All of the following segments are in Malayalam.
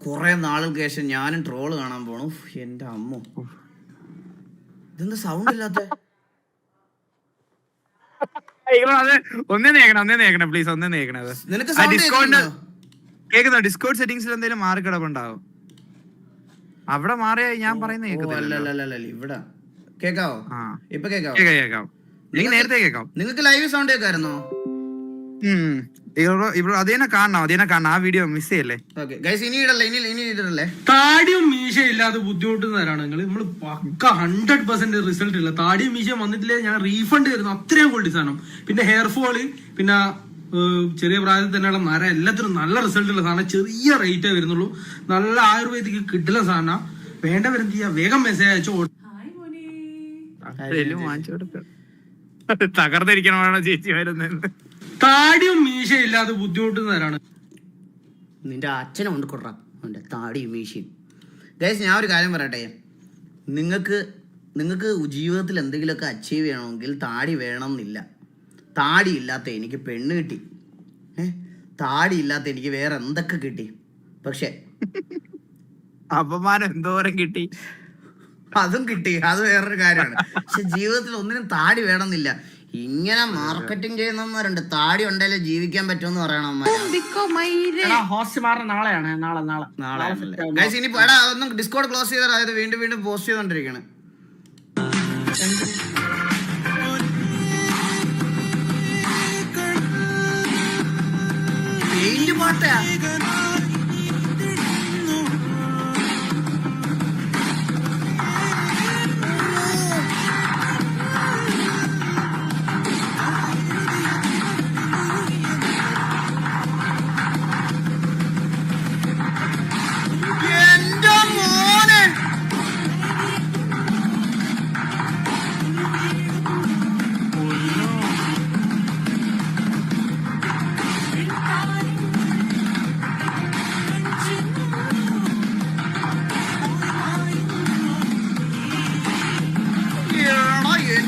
കുറെ നാളുകൾക്ക് ശേഷം ഞാനും ട്രോള് കാണാൻ പോണു. എന്റെ അമ്മ, ഇതെന്താ സൗണ്ട് ഇല്ലാത്ത? പ്ലീസ് ഒന്നേ നേക്കണത്. നിനക്ക് സൗണ്ട് കേൾക്കുന്നോ? ഡിസ്കോഡ് സെറ്റിംഗ്സിൽ എന്തെങ്കിലും മാറി കിടപ്പുണ്ടാവും. അവിടെ മാറിയ ഞാൻ പറയുന്നത് ഇവിടെ കേക്കാവോ? ഇപ്പൊ കേൾക്കാം. നേരത്തെ കേൾക്കാം. നിങ്ങൾക്ക് ലൈവ് സൗണ്ട് കേൾക്കായിരുന്നോ? അതേനെ കാണണം. ആ വീഡിയോ മിസ് ചെയ്യല്ലേ? ഇനി ഇടല്ലേ. താടിയും മീശ ഇല്ലാതെ ബുദ്ധിമുട്ടുന്നവരാണ് നമ്മൾ പക്ക 100% റിസൾട്ട് ഇല്ല. താടിയും മീശ വന്നിട്ടില്ലേ ഞാൻ റീഫണ്ട് തരുന്നു. അത്രയും ക്വാളിറ്റി സാധനം. പിന്നെ ഹെയർ ഫോള്, പിന്നെ ചെറിയ പ്രായത്തിൽ തന്നെയുള്ള നര, എല്ലാത്തിനും നല്ല റിസൾട്ട് ഉള്ള സാധനം. ചെറിയ റേറ്റേ വരുന്നുള്ളൂ. നല്ല ആയുർവേദിക്ക് കിട്ടുന്ന സാധനം. വേണ്ടവരെന്ത് ചെയ്യാ, വേഗം മെസ്സേജ് അയച്ചോ. തകർന്നിരിക്കണോ ചേച്ചി വരുന്നത്? താടിയും മീശ ഇല്ലാതെ ബുദ്ധിമുട്ടുന്നവരാണ്. നിന്റെ അച്ഛനെ കൊണ്ട് കൊടുക്കാം അവൻ്റെ താടിയും മീശയും. ഗൈസ്, ഞാൻ ഒരു കാര്യം പറയട്ടെ. നിങ്ങൾക്ക് ജീവിതത്തിൽ എന്തെങ്കിലുമൊക്കെ അച്ചീവ് ചെയ്യണമെങ്കിൽ താടി വേണം എന്നില്ല. താടി ഇല്ലാത്ത എനിക്ക് പെണ്ണ് കിട്ടി, താടി ഇല്ലാത്ത എനിക്ക് വേറെ എന്തൊക്കെ കിട്ടി. പക്ഷെ അപമാനം എന്തോരം കിട്ടി, അതും കിട്ടി, അത് വേറൊരു കാര്യമാണ്. പക്ഷെ ജീവിതത്തിൽ ഒന്നിനും താടി വേണമെന്നില്ല. ഇങ്ങനെ മാർക്കറ്റിംഗ് ചെയ്യുന്നവരുണ്ട്, താടി ഉണ്ടെങ്കിലും ജീവിക്കാൻ പറ്റുമെന്ന് പറയണം. നാളെ ഇനി ഒന്ന് ഡിസ്കോഡ് ക്ലോസ് ചെയ്താൽ അതായത് വീണ്ടും പോസ്റ്റ് ചെയ്തോണ്ടിരിക്കണേ. പാട്ടാ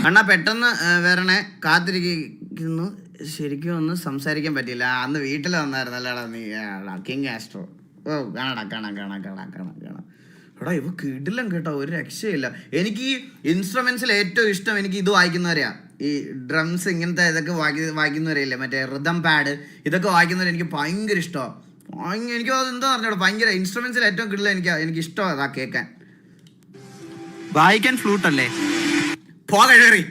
അണ്ണാ, പെട്ടെന്ന് വരണേ, കാത്തിരിക്കുന്നു. ശരിക്കും ഒന്നും സംസാരിക്കാൻ പറ്റിയില്ല. അന്ന് വീട്ടിൽ വന്നായിരുന്നല്ലേടാ നീ, കിങ് ആസ്ട്രോ. ഓ, കാണാം. എടാ, ഇവ കിടിലം കേട്ടോ, ഒരു രക്ഷയില്ല. എനിക്ക് ഈ ഇൻസ്ട്രുമെന്റ്സിൽ ഏറ്റവും ഇഷ്ടം എനിക്ക് ഇത് വായിക്കുന്നവരെയാ. ഈ ഡ്രംസ് ഇങ്ങനത്തെ ഇതൊക്കെ വായിക്കുന്നവരെയല്ലേ, മറ്റേ റിതം പാഡ് ഇതൊക്കെ വായിക്കുന്നവരെ എനിക്ക് ഭയങ്കര ഇഷ്ടമാണ്. എനിക്ക് എന്താ പറഞ്ഞോളൂ, ഭയങ്കര ഇൻസ്ട്രുമെന്റ്സിൽ ഏറ്റവും കിടിലം എനിക്ക് ഇഷ്ടമാണ് അതാ കേൾക്കാൻ. വായിക്കാൻ ഫ്ലൂട്ട് അല്ലേ? പോകഴറി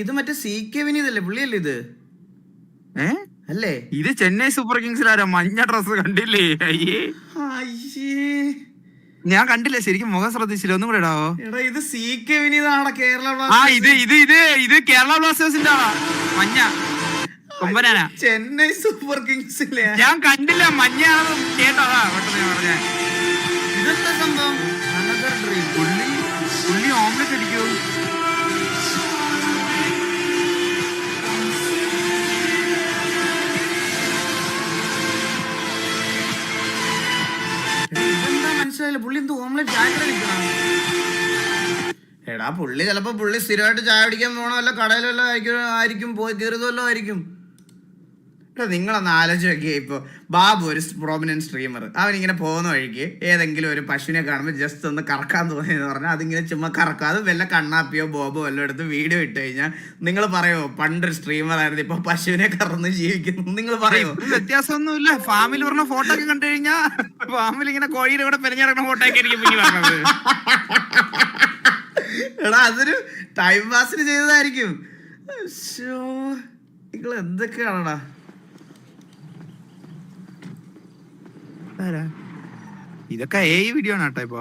ഇത് മറ്റേ CK വിനീതല്ലേ, പുള്ളിയല്ലേ ഇത്? അല്ലേ? ഇത് ചെന്നൈ സൂപ്പർ കിങ്സിലാരോ മഞ്ഞ ഡ്രസ് കണ്ടില്ലേ? അയ്യേ, ഞാൻ കണ്ടില്ല ശരിക്കും, മുഖം ശ്രദ്ധിച്ചില്ല. ഒന്നും കൂടെ ഇടാവോ? എടാ, ഇത് CK വിനീതാണോ? കേരള ഇത് കേരള ബ്ലാസ്റ്റേഴ്സിന്റെ മഞ്ഞ കൊമ്പനാനാ. ചെന്നൈ സൂപ്പർ കിങ്സിലെ ഞാൻ കണ്ടില്ല, മഞ്ഞാണ് കേട്ടതാ. ഇതെന്താ സംഭവം? പുള്ളി ഓംലെറ്റ് അടിക്കോ? ഇതെന്താ മനസ്സിലായില്ല. പുള്ളി എന്ത് ഓംലെറ്റ് ചായ അടിക്കണം? എടാ, പുള്ളി സ്ഥിരമായിട്ട് ചായ പിടിക്കാൻ പോകണ വല്ല കടയിലല്ലോ ആയിരിക്കും, പോയി കയറിയതല്ലോ ആയിരിക്കും. നിങ്ങളൊന്ന് ആലോചിച്ച് നോക്കിയേ. ഇപ്പോൾ ബാബു ഒരു പ്രോമിനന്റ് സ്ട്രീമർ, അവനിങ്ങനെ പോകുന്ന വഴിക്ക് ഏതെങ്കിലും ഒരു പശുവിനെ കാണുമ്പോൾ ജസ്റ്റ് ഒന്ന് കറക്കാൻ തോന്നിയെന്ന് പറഞ്ഞാൽ അതിങ്ങനെ ചുമ്മാ കറക്കും. അത് വല്ല കണ്ണാപ്പിയോ ബോബോ വല്ലതും എടുത്ത് വീഡിയോ ഇട്ട് കഴിഞ്ഞാൽ നിങ്ങൾ പറയുമോ പണ്ടൊരു സ്ട്രീമർ ആയിരുന്നു ഇപ്പൊ പശുവിനെ കറന്ന് ജീവിക്കുന്നു? നിങ്ങൾ പറയുമോ? വ്യത്യാസമൊന്നുമില്ല. ഫാമിലി പറഞ്ഞ ഫോട്ടോ ഒക്കെ കണ്ടു കഴിഞ്ഞാൽ ഫാമിലി ഇങ്ങനെ കോഴിയുടെ കൂടെ പെരഞ്ഞിറങ്ങുന്ന ഫോട്ടോ ഒക്കെ ആയിരിക്കും. എടാ, അതൊരു ടൈം പാസിന് ചെയ്തതായിരിക്കും. നിങ്ങൾ എന്തൊക്കെയാണടാ? ഇതൊക്കെ വീഡിയോ ആണ് കേട്ടോ. ഇപ്പൊ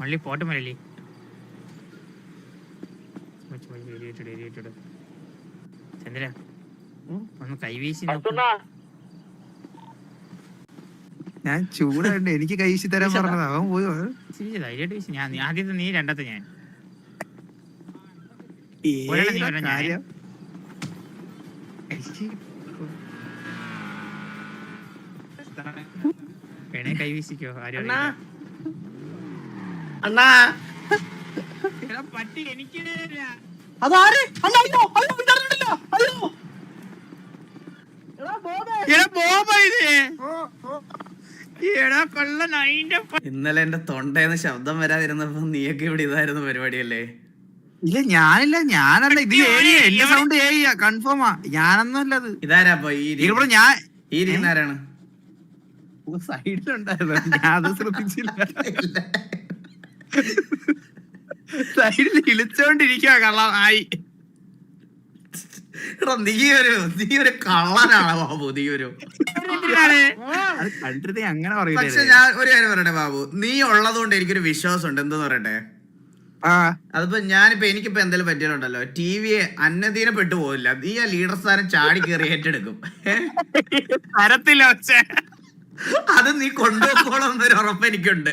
മള്ളി പോട്ട് മല്ലി ചന്ദ്ര ഒന്ന് കൈവീശി. ഞാൻ ചൂടുണ്ട്, എനിക്ക് കൈവീശി തരാൻ പറഞ്ഞത്. അവൻ പോയോ? ധൈര്യമായിട്ട് വീശി. ഞാൻ ആദ്യത്തെ നീ, രണ്ടത്തെ ഞാൻ. അണ്ണാ എടാ പട്ടി എനിക്ക് തരില്ല. അതാര് അല്ല, അയ്യോ അയ്യോ ഉണ്ടായിരുന്നില്ല. അയ്യോ എടാ ബോബ ഇത്. എടാ കൊള്ളൻ അതിന്റെ ഇന്നലെ എന്റെ തൊണ്ടേന്ന് ശബ്ദം വരാതിരുന്നപ്പോ നീയൊക്കെ ഇവിടെ ഇതായിരുന്നു പരിപാടിയല്ലേ? ഇല്ല ഞാനില്ല, ഞാനല്ല, ഇത് ഏരിയ എന്റെ സൗണ്ട് ഏരിയ കൺഫേമാ, ഞാനൊന്നും അല്ല അത്. ഇതാരാ അപ്പൊ ഇവിടെ ഞാൻ ഈ ഇരിക്കുന്ന ആരാണ്? സൈഡിലുണ്ടായിരുന്നു, ഞാൻ അത് ശ്രദ്ധിച്ചില്ല. സൈഡിൽ ഇളിച്ചോണ്ടിരിക്കുക കള്ളായി. എടാ നീ ഒരു കള്ളനാണ് ബാബു, നീ ഒരു. അത് കണ്ടിട്ട് അങ്ങനെ പക്ഷെ പറയില്ല. ഞാൻ ഒരു കാര്യം പറയട്ടെ ബാബു, നീ ഉള്ളത് കൊണ്ട് എനിക്കൊരു വിശ്വാസം ഉണ്ട്. എന്തെന്ന് പറയട്ടെ, അതിപ്പോ എനിക്കിപ്പോ എന്തെങ്കിലും പറ്റിയിട്ടുണ്ടല്ലോ, TV അന്നദീനപ്പെട്ടു പോവില്ല. നീ ആ ലീഡർ സ്ഥാനം ചാടി കയറി ഏറ്റെടുക്കും. തരത്തില്ല പക്ഷേ അത് നീ കൊണ്ടുപോക്കോളം എന്നൊരു ഉറപ്പ് എനിക്കുണ്ട്.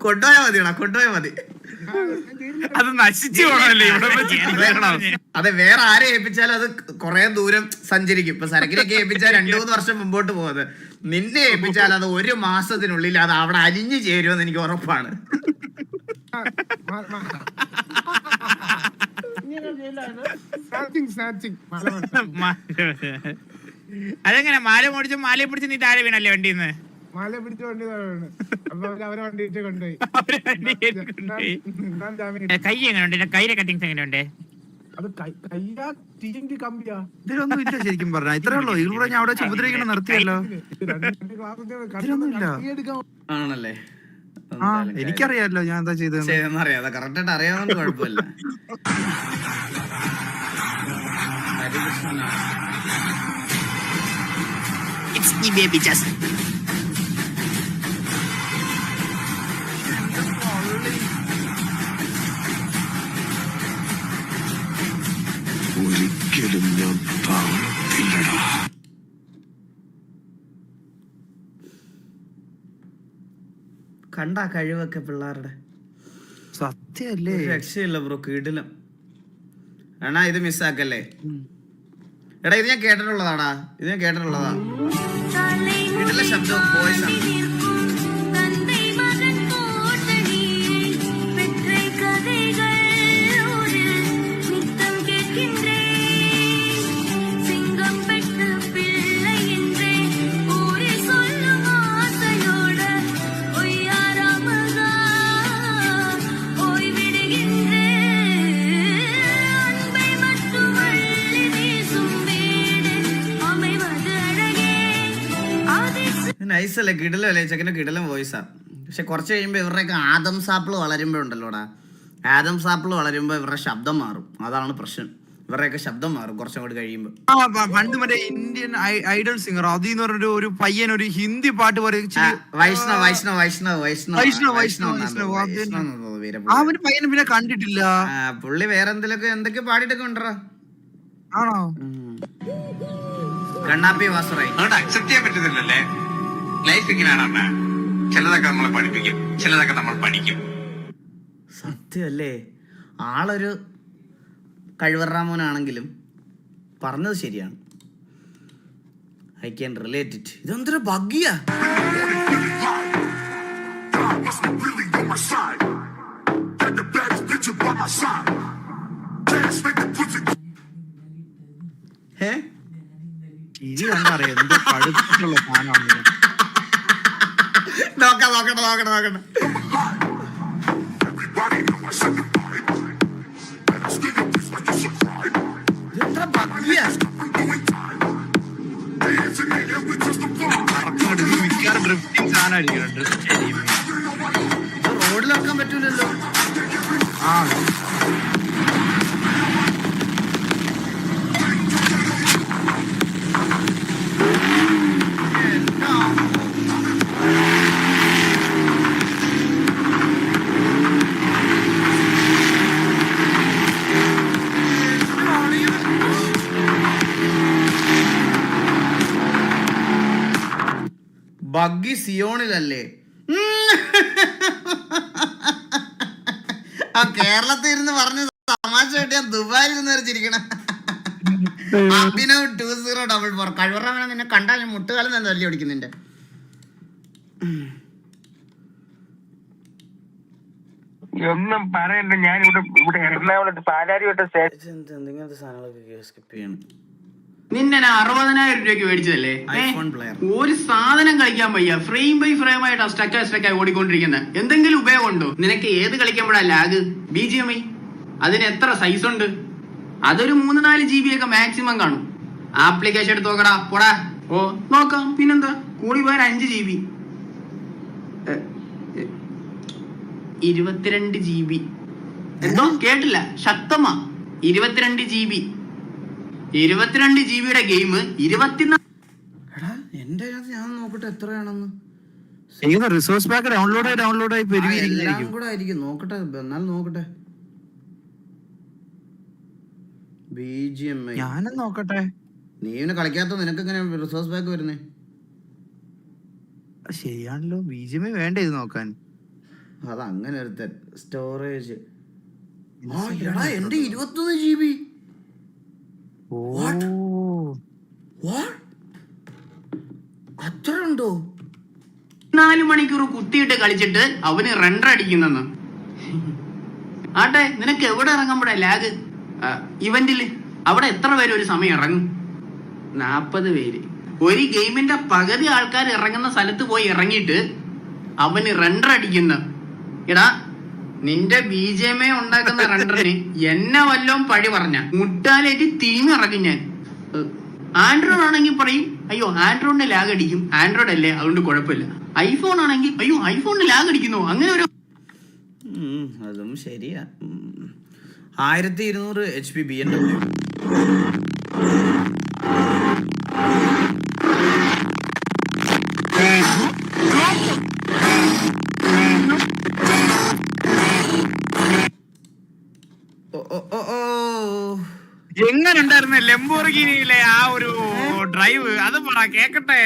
കൊണ്ടുപോയാ മതിടാ, കൊണ്ടുപോയാ മതി. അത് നശിച്ചു പോകണല്ലേ ഇവിടെ അതെ, വേറെ ആരെ ഏൽപ്പിച്ചാലും അത് കുറെ ദൂരം സഞ്ചരിക്കും. ഇപ്പൊ സരക്കിനൊക്കെ ഏൽപ്പിച്ചാൽ 2-3 വർഷം മുമ്പോട്ട് പോകുന്നത്, നിന്നെ ഏൽപ്പിച്ചാൽ അത് 1 മാസത്തിനുള്ളിൽ അത് അവിടെ അലിഞ്ഞു ചേരുമെന്ന് എനിക്ക് ഉറപ്പാണ്. അതെങ്ങനെ മാല മോടിച്ച് മാലയെ പിടിച്ച് നീ താഴെ വീണല്ലേ വണ്ടിന്ന്? മാല പിടിച്ച വണ്ടി വീണ്. അപ്പൊ അവരെ വണ്ടി ഇട്ട് കൊണ്ടുപോയി. കൈ എങ്ങനെയുണ്ട്? കൈയുടെ കട്ടിങ്സ് എങ്ങനെയുണ്ട്? അത് കയ്യാ TNT കമ്പിയാ. ഇതിലൊന്നും ഇല്ല ശരിക്കും പറഞ്ഞ, ഇത്രേ ഉള്ളൂ. ഇവിടെ ഞാൻ അവിടെ ഉപദ്രവിക്കണം നിർത്തിയല്ലോ. ആണല്ലേ? ആ എനിക്കറിയാലോ ഞാൻ എന്താ ചെയ്തത്. അറിയാതെ കറക്റ്റ് ആയിട്ട് അറിയാവുന്ന കുഴപ്പമില്ല. ഒരിക്കലും ഞാൻ താഴത്തില്ലടാ. കണ്ട കഴിവൊക്കെ പിള്ളേരുടെ സത്യല്ലേ, രക്ഷയില്ല ബ്രോ, കിടിലം. ആണാ ഇത് മിസ്സാക്കല്ലേ. എടാ ഇത് ഞാൻ കേട്ടിട്ടുള്ളതാടാ, ഇത് ഞാൻ കേട്ടിട്ടുള്ളതാ. ഇതിലെ ശബ്ദം വോയിസ് ആണ്. നൈസല്ലേ, കിടിലല്ലേ, ചെക്കൻ്റെ കിടിലം വോയിസാ. പക്ഷെ കുറച്ച് കഴിയുമ്പോൾ ഇവരുടെയൊക്കെ ആദം സാപ്പിൾ വളരുമ്പോഴുണ്ടല്ലോടാ, ആദം സാപ്പിൾ വളരുമ്പോൾ ഇവരുടെ ശബ്ദം മാറും. അതാണ് പ്രശ്നം, ഇവരുടെയൊക്കെ ശബ്ദം മാറും കുറച്ചും കൂടി കഴിയുമ്പോൾ. പണ്ട് മറ്റേ ഇന്ത്യൻ ഐഡൽ സിംഗർ അതിന്ന് പറഞ്ഞ ഒരു പയ്യൻ ഒരു ഹിന്ദി പാട്ട് അവന് പയ്യനെ പിന്നെ കണ്ടിട്ടില്ല. പുള്ളി വേറെ എന്തൊക്കെ പാടിയിട്ടൊക്കെ ഉണ്ടോ. ആണോ? കണ്ണാപ്പി വാസറായി അതുകൊണ്ട് അക്സെപ്റ്റ് ചെയ്യാൻ പറ്റുന്നില്ലല്ലേ. ലൈഫ് ഇങ്ങനെയാണ്, ചിലതൊക്കെ നമ്മളെ പഠിപ്പിക്കും, ചിലതൊക്കെ നമ്മൾ പഠിക്കും. സത്യമല്ലേ, ആളൊരു കഴിവറാമോനാണെങ്കിലും പറഞ്ഞത് ശരിയാണ്. I can relate it. ഇതെന്തൊരു ബഗ്ഗിയാ. ഇത് കണ്ടറിയാം എന്തോ പഠിപ്പിച്ചുള്ള സാധനമാണ്. നോക്കണ്ട ഡ്രിഫ്റ്റിംഗ് സാധനമായിരിക്കും. റോഡിലിറക്കാൻ പറ്റൂലല്ലോ. ആ ബഗ്ഗി സിയോണിലല്ലേ? ആ കേരളത്തിൽ ഇരുന്ന് പറഞ്ഞ തമാശ കിട്ടിയ ദുബായിൽ ഇരുന്ന് വരച്ചിരിക്കണ അഭിനവ് 2044 കഴിവറ നിന്നെ കണ്ടാൽ മുട്ടുകാലം തന്നെ തല്ലി ഓടിക്കുന്നുണ്ട്. ഒന്നും പറയണ്ട. ഞാൻ ഇവിടെ എറണാകുളത്ത് പാലാരിവട്ട സ്റ്റേഷൻ ഇങ്ങനത്തെ സാധനങ്ങളൊക്കെ സ്കിപ്പ് ചെയ്യണം. നിന്നെ 60,000 രൂപയ്ക്ക് മേടിച്ചതല്ലേ? ഐഫോൺ പ്ലെയർ ഒരു സാധനം കളിക്കാൻ വയ്യ, ഫ്രെയിം ബൈ ഫ്രെയിം ആയിട്ട് സ്റ്റക്കായി ഓടിക്കൊണ്ടിരിക്കുന്നത്. എന്തെങ്കിലും ഉപയോഗമുണ്ടോ നിനക്ക്? ഏത് കളിക്കുമ്പോഴാ ലാഗ്? BGMI അതിന് എത്ര സൈസ് ഉണ്ട്? അതൊരു 3-4 GB ഒക്കെ മാക്സിമം കാണും. ആപ്ലിക്കേഷൻ എടുത്ത് നോക്കടാ, പോടാ. ഓ നോക്കാം, പിന്നെന്താ, കൂടി പോയാൽ 5 GB. 22 GB. എന്തോ കേട്ടില്ല, ശക്തമാ. 22 GB. 22 GB game 24. എടാ എന്റെ ഞാൻ നോക്കട്ടെ എത്രയാണെന്ന്. റിസോഴ്സ് പാക്ക് ഡൗൺലോഡായി എല്ലാം പെരുകിയിരിക്കും. കൂടെ ആയിരിക്കും. നോക്കട്ടെ, എന്നാലും നോക്കട്ടെ. BGMI ഞാനും നോക്കട്ടെ. നീ ഇവനെ കളിക്കാത്ത നിനക്ക് എങ്ങനെ റിസോഴ്സ് പാക്ക് വരുന്നേ? ശരിയാണല്ലോ, BGMI വേണ്ട ഇത് നോക്കാൻ. അത് അങ്ങനെ ഒരുത്തൻ. സ്റ്റോറേജ് എടാ എന്റെ 21 GB. അത്ര ഉണ്ടോ? 4 മണിക്കൂർ കുത്തിയിട്ട് കളിച്ചിട്ട് അവന് റണ്ടർ അടിക്കുന്നെന്ന്. ആട്ടെ, നിനക്ക് എവിടെ ഇറങ്ങുമ്പോഴാ ലാഗ്? ഇവന്റില് അവിടെ എത്ര പേര് ഒരു സമയം ഇറങ്ങും? 40 പേര്. ഒരു ഗെയിമിന്റെ പകുതി ആൾക്കാർ ഇറങ്ങുന്ന സ്ഥലത്ത് പോയി ഇറങ്ങിയിട്ട് അവന് റണ്ടർ അടിക്കുന്ന. എടാ, നിന്റെ BGMI ഉണ്ടാക്കുന്ന റണ്ടറിന് എന്നെ വല്ലോം പഴി പറഞ്ഞ മുട്ടാലേറ്റ് തീങ്ങിറങ്ങും ഞാൻ. ആൻഡ്രോയിഡ് ആണെങ്കിൽ പറയും, അയ്യോ ആൻഡ്രോയിഡിന് ലാഗ് അടിക്കും, ആൻഡ്രോയിഡ് അല്ലേ അതുകൊണ്ട് കുഴപ്പമില്ല. ഐഫോൺ ആണെങ്കിൽ അയ്യോ ഐഫോണിന് ലാഗ് അടിക്കുന്നു. അങ്ങനെ ഒരു അതും ശരിയാ. 1200 HP BMW. എങ്ങനെ ഉണ്ടായിരുന്നു ലെംബോർഗിനിയിലെ ആ ഒരു ഡ്രൈവ്? അത് പറ കേക്കട്ടെ.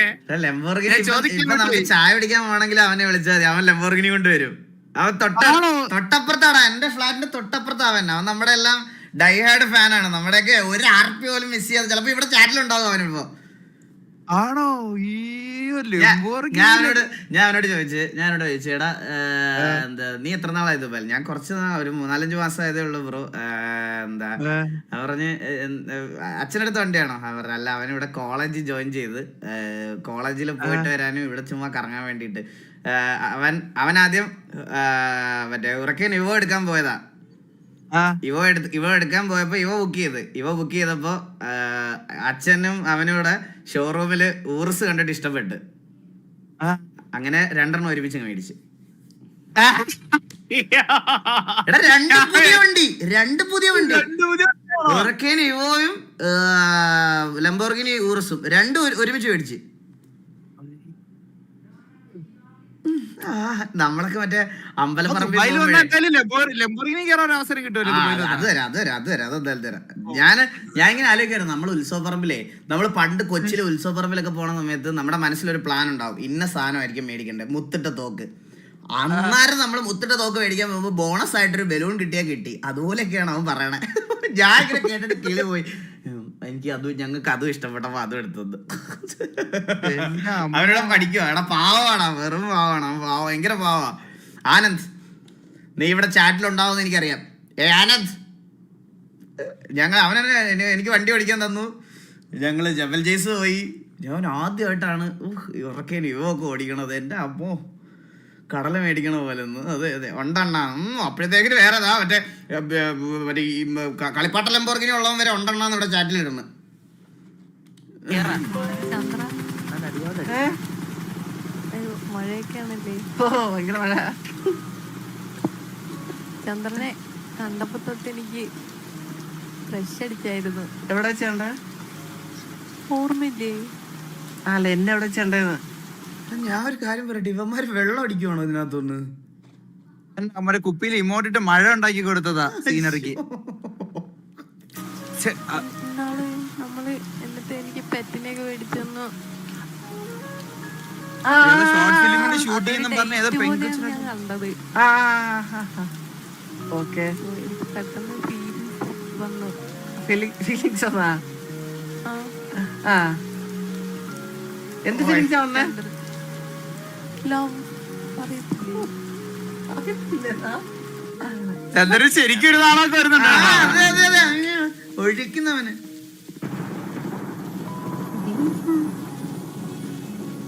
ലെംബോർഗിനി ഇപ്പൊ നമുക്ക് ചായ പിടിക്കാൻ പോകണമെങ്കിൽ അവനെ വിളിച്ചാൽ മതി, അവൻ ലെംബോർഗിനി കൊണ്ടുവരും. അവൻ തൊട്ടപ്പുറത്താടാ, എന്റെ ഫ്ലാറ്റിന്റെ തൊട്ടപ്പുറത്താ അവൻ. അവൻ നമ്മുടെ എല്ലാം ഡൈഹാർഡ് ഫാനാണ്. നമ്മുടെയൊക്കെ ഒരു RP പോലും മിസ് ചെയ്യാതെ ചിലപ്പോ ഇവിടെ ചാറ്റിലുണ്ടാവും അവനിപ്പോ. ആണോ? ഞാൻ അവനോട് ചോദിച്ചു എടാ എന്താ നീ എത്ര നാളായത് പോലെ? ഞാൻ കുറച്ച് ഒരു 4-5 മാസം ആയതേ ഉള്ളൂ ബ്രോ. എന്താ പറഞ്ഞ് അച്ഛനടുത്ത് വണ്ടിയാണോ? പറഞ്ഞു അല്ല, അവനിവിടെ കോളേജിൽ ജോയിൻ ചെയ്ത് കോളേജിൽ പോയിട്ട് വരാനും ഇവിടെ ചുമ്മാ കറങ്ങാൻ വേണ്ടിയിട്ട്. അവൻ ആദ്യം മറ്റേ ഉറക്കൻ ഇവോ എടുക്കാൻ പോയതാ. ഇവ എടുക്കാൻ പോയപ്പോ ഇവ ബുക്ക് ചെയ്തപ്പോ അച്ഛനും അവനും കൂടെ ഷോറൂമില് ഊർസ് കണ്ടിട്ട് ഇഷ്ടപ്പെട്ട് അങ്ങനെ 2 ഒരുമിച്ച് മേടിച്ച്. എടാ 2 പുതിയ വണ്ടി ഉറക്കേന് ഇവോയും ലംബോർഗിനി ഊർസും 2 ഒരുമിച്ച് മേടിച്ച്. നമ്മളൊക്കെ മറ്റേ അമ്പലപ്പറമ്പിൽ അവസരം കിട്ടുമല്ലോ. അതെന്തായാലും തരാം. ഞാൻ ഇങ്ങനെ ആലോചിക്കായിരുന്നു, നമ്മൾ ഉത്സവപ്പറമ്പിലേ, നമ്മൾ പണ്ട് കൊച്ചിയിലെ ഉത്സവപ്പറമ്പിലൊക്കെ പോണ സമയത്ത് നമ്മുടെ മനസ്സിലൊരു പ്ലാൻ ഉണ്ടാവും, ഇന്ന സാധനമായിരിക്കും മേടിക്കേണ്ടത്. മുത്തിട്ട തോക്ക്. അന്നേരം നമ്മൾ മുത്തിട്ട തോക്ക് മേടിക്കാൻ പോകുമ്പോൾ ബോണസ് ആയിട്ടൊരു ബലൂൺ കിട്ടി. അതുപോലെയൊക്കെയാണ് അവൻ പറയണേ. ഞാൻ ഇങ്ങനെ കേട്ടിട്ട് കിളി പോയി. ഞങ്ങൾക്ക് അതും ഇഷ്ടപ്പെട്ടപ്പോ അതും എടുത്തത്. അവരോട് പഠിക്കുവാ. എടാ പാവാണ്, വെറും പാവാണ്, ഭയങ്കര പാവാ. ആനന്ദ്, നീ ഇവിടെ ചാറ്റിലുണ്ടാവുമെന്ന് എനിക്കറിയാം. ആനന്ദ്, എനിക്ക് വണ്ടി ഓടിക്കാൻ തന്നു. ഞങ്ങള് ജബൽ ജയ്സ് പോയി. ഞാൻ ആദ്യമായിട്ടാണ് ഉറക്കേന് ഇവൊക്കെ ഓടിക്കണത്. എൻ്റെ അമ്മോ, കടല മേടിക്കണ പോലെ ഒന്ന്. അതെ ഉണ്ടെണ്ണ. അപ്പോഴത്തേക്കിന് വേറെ മറ്റേ ഈ കളിപ്പാട്ട ലംബോർഗിനി ഉള്ളവൻ വരെ ഉണ്ടെണ്ണാന്ന് ഇവിടെ ചാറ്റിലിരുന്ന്. ഭയങ്കര മഴ. ചന്ദ്രനെ കണ്ടപ്പോ തൊട്ട് എനിക്ക് ഫ്രഷ് അടിച്ചായിരുന്നു. എവിടെ വെച്ചണ്ട ഓർമ്മയില്ലേ? അല്ല, എന്നെ എവിടെ വെച്ചണ്ടെന്ന്. ഞാൻ ഒരു കാര്യം പറയട്ടെ, ഇവന്മാര് വെള്ളം അടിക്കുവാണോ ഇതിനകത്തൊന്ന്? നമ്മുടെ കുപ്പിയിൽ ഇമോട്ടിട്ട് മഴ ഉണ്ടാക്കി കൊടുത്തതാ സീനറിക്ക്. ഇന്നാള് നമ്മള് എന്നിട്ട് എനിക്ക് പെറ്റിനെയൊക്കെ മേടിച്ചെന്നു. ഷോർട്ട് ഫിലിമിന്റെ ഷൂട്ട് ചെയ്യുന്ന പറഞ്ഞ ഏതോ പെൺകൊച്ചിനെ ഞാൻ കണ്ടത്. എനിക്ക് പെട്ടെന്ന് ഫീലിങ്സ് വന്നു. ഫീലിങ്സ് വന്നാ? എന്ത് ഫീലിങ്സാ വന്നേ? ലവ് പറയത്തില്ലേ? ചന്ദ്രൻ ശരിക്കും ഒരു നാളൊക്കെ വരുന്നുണ്ടോ? അതെ അതെ അതെ, അങ്ങനെ ഒഴിക്കുന്നവന്.